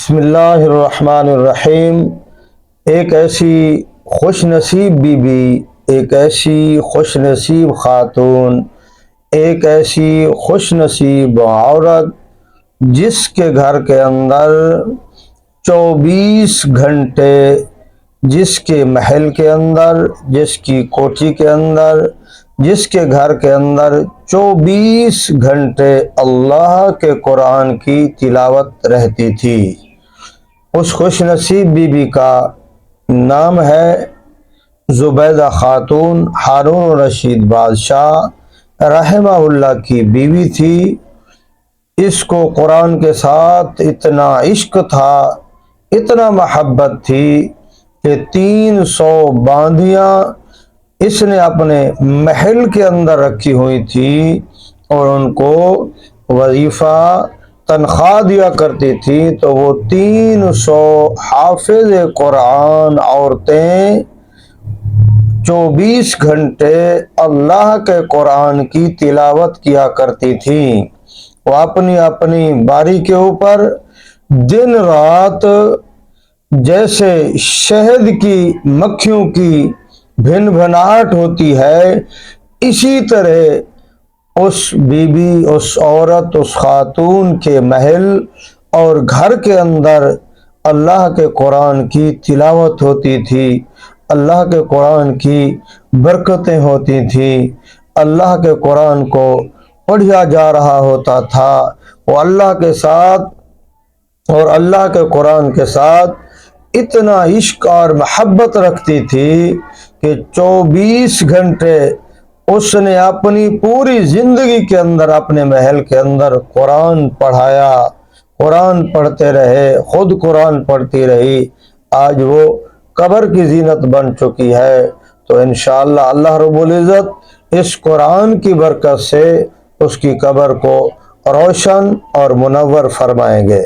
بسم اللہ الرحمن الرحیم۔ ایک ایسی خوش نصیب بیوی، ایک ایسی خوش نصیب خاتون، ایک ایسی خوش نصیب عورت جس کے گھر کے اندر 24 گھنٹے، جس کے محل کے اندر، جس کی کوٹھی کے اندر، جس کے گھر کے اندر 24 گھنٹے اللہ کے قرآن کی تلاوت رہتی تھی۔ اس خوش نصیب بیوی کا نام ہے زبیدہ خاتون، ہارون الرشید بادشاہ رحمہ اللہ کی بیوی تھی۔ اس کو قرآن کے ساتھ اتنا عشق تھا، اتنا محبت تھی کہ 300 باندیاں اس نے اپنے محل کے اندر رکھی ہوئی تھی اور ان کو وظیفہ تنخواہ دیا کرتی تھی، تو وہ 300 حافظ قرآن عورتیں 24 گھنٹے اللہ کے قرآن کی تلاوت کیا کرتی تھیں۔ وہ اپنی اپنی باری کے اوپر دن رات جیسے شہد کی مکھیوں کی بھن بھناہٹ ہوتی ہے، اسی طرح اس بی بی، اس عورت، اس خاتون کے محل اور گھر کے اندر اللہ کے قرآن کی تلاوت ہوتی تھی، اللہ کے قرآن کی برکتیں ہوتی تھیں، اللہ کے قرآن کو پڑھا جا رہا ہوتا تھا۔ وہ اللہ کے ساتھ اور اللہ کے قرآن کے ساتھ اتنا عشق اور محبت رکھتی تھی کہ 24 گھنٹے اس نے اپنی پوری زندگی کے اندر اپنے محل کے اندر قرآن پڑھایا، قرآن پڑھتے رہے، خود قرآن پڑھتی رہی۔ آج وہ قبر کی زینت بن چکی ہے، تو انشاءاللہ اللہ رب العزت اس قرآن کی برکت سے اس کی قبر کو روشن اور منور فرمائیں گے۔